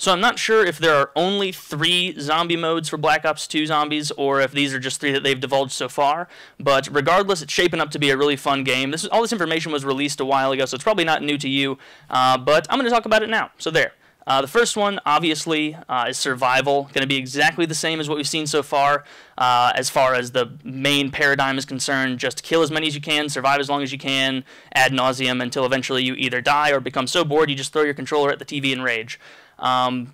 So I'm not sure if there are only 3 zombie modes for Black Ops 2 Zombies, or if these are just 3 that they've divulged so far. But regardless, it's shaping up to be a really fun game. All this information was released a while ago, so it's probably not new to you. But I'm going to talk about it now. So there. The first one, obviously, is survival. Going to be exactly the same as what we've seen so far as the main paradigm is concerned. Just kill as many as you can, survive as long as you can, ad nauseum, until eventually you either die or become so bored you just throw your controller at the TV and rage.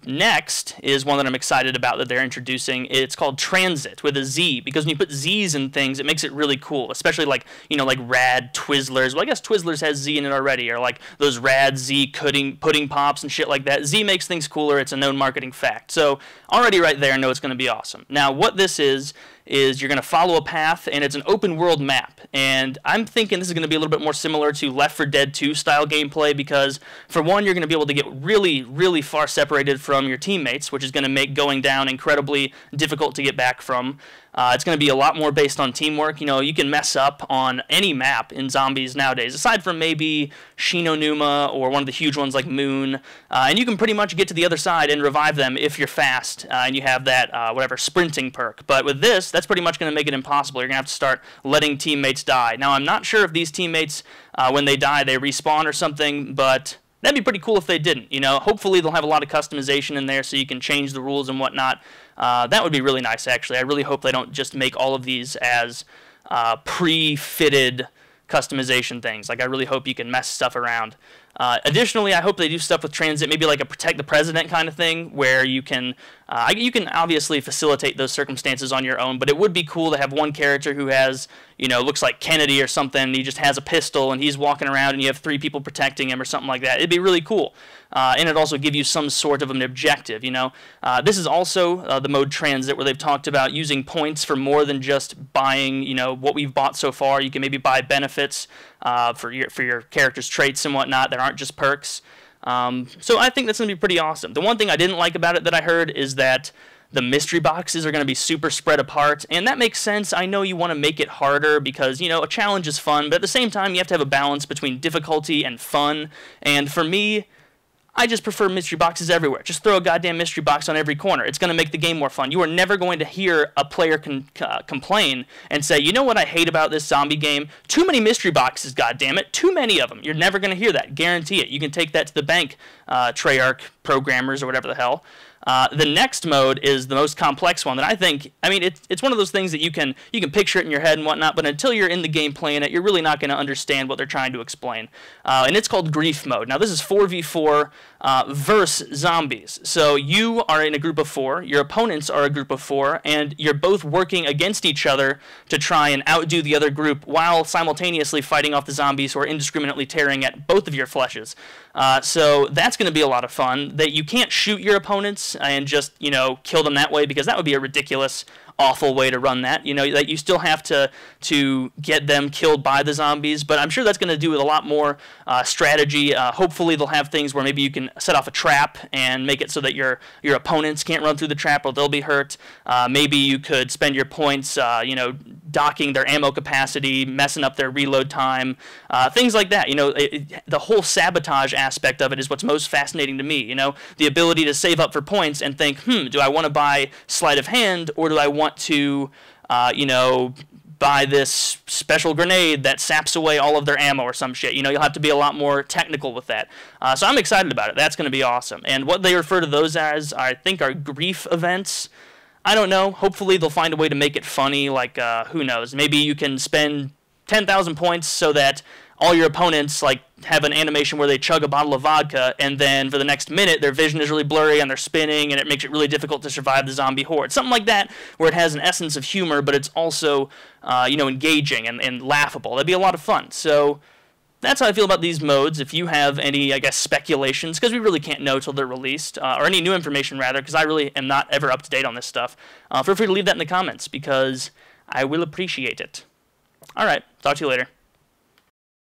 Next is one that I'm excited about that they're introducing. It's called Tranzit with a Z, because when you put Z's in things, it makes it really cool, especially like rad Twizzlers. Well, I guess Twizzlers has Z in it already, or like those rad Z pudding pops and shit like that. Z makes things cooler. It's a known marketing fact. So already right there, I know it's going to be awesome. Now, what this is you're going to follow a path, and it's an open world map. And I'm thinking this is going to be a little bit more similar to Left 4 Dead 2 style gameplay, because for one, you're going to be able to get really, really far separated from your teammates, which is going to make going down incredibly difficult to get back from. It's going to be a lot more based on teamwork. You can mess up on any map in zombies nowadays, aside from maybe Shinonuma or one of the huge ones like Moon, and you can pretty much get to the other side and revive them if you're fast and you have that whatever sprinting perk. But with this, that's pretty much going to make it impossible. You're going to have to start letting teammates die. Now, I'm not sure if these teammates, when they die, they respawn or something, but that'd be pretty cool if they didn't. Hopefully they'll have a lot of customization in there so you can change the rules and whatnot. That would be really nice, actually. I really hope they don't just make all of these as pre-fitted customization things. Like, I really hope you can mess stuff around. Additionally, I hope they do stuff with Transit, maybe like a protect the president kind of thing, where you can obviously facilitate those circumstances on your own, but it would be cool to have one character who has, looks like Kennedy or something, and he just has a pistol, and he's walking around, and you have 3 people protecting him or something like that. It'd be really cool. And it'd also give you some sort of an objective, This is also the mode Transit, where they've talked about using points for more than just buying, what we've bought so far. You can maybe buy benefits for your character's traits and whatnot that aren't just perks. So I think that's going to be pretty awesome. The one thing I didn't like about it that I heard is that the mystery boxes are going to be super spread apart, and that makes sense. I know you want to make it harder because, a challenge is fun, but at the same time, you have to have a balance between difficulty and fun, and for me, I just prefer mystery boxes everywhere. Just throw a goddamn mystery box on every corner. It's going to make the game more fun. You are never going to hear a player complain and say, you know what I hate about this zombie game? Too many mystery boxes, goddammit. Too many of them. You're never going to hear that. Guarantee it. You can take that to the bank, Treyarch programmers or whatever the hell. The next mode is the most complex one that I think, it's one of those things that you can picture it in your head and whatnot, but until you're in the game playing it, you're really not going to understand what they're trying to explain. And it's called Grief Mode. Now, this is 4v4 versus zombies. So you are in a group of 4, your opponents are a group of 4, and you're both working against each other to try and outdo the other group while simultaneously fighting off the zombies who are indiscriminately tearing at both of your fleshes. So that's going to be a lot of fun. That you can't shoot your opponents and just, kill them that way, because that would be a ridiculous, awful way to run that. That you still have to get them killed by the zombies, but I'm sure that's going to do with a lot more strategy. Hopefully they'll have things where maybe you can set off a trap and make it so that your opponents can't run through the trap or they'll be hurt. Maybe you could spend your points, docking their ammo capacity, messing up their reload time, things like that. The whole sabotage aspect of it is what's most fascinating to me. The ability to save up for points and think, do I want to buy sleight of hand, or do I want to, buy this special grenade that saps away all of their ammo or some shit? You'll have to be a lot more technical with that. So I'm excited about it. That's going to be awesome. And what they refer to those as, I think, are grief events. I don't know. Hopefully they'll find a way to make it funny. Like, who knows? Maybe you can spend 10,000 points so that all your opponents have an animation where they chug a bottle of vodka, and then for the next minute their vision is really blurry and they're spinning, and it makes it really difficult to survive the zombie horde. Something like that, where it has an essence of humor, but it's also engaging and laughable. That'd be a lot of fun. So that's how I feel about these modes. If you have any, speculations, because we really can't know till they're released, or any new information rather, because I really am not ever up to date on this stuff, feel free to leave that in the comments, because I will appreciate it. Alright, talk to you later.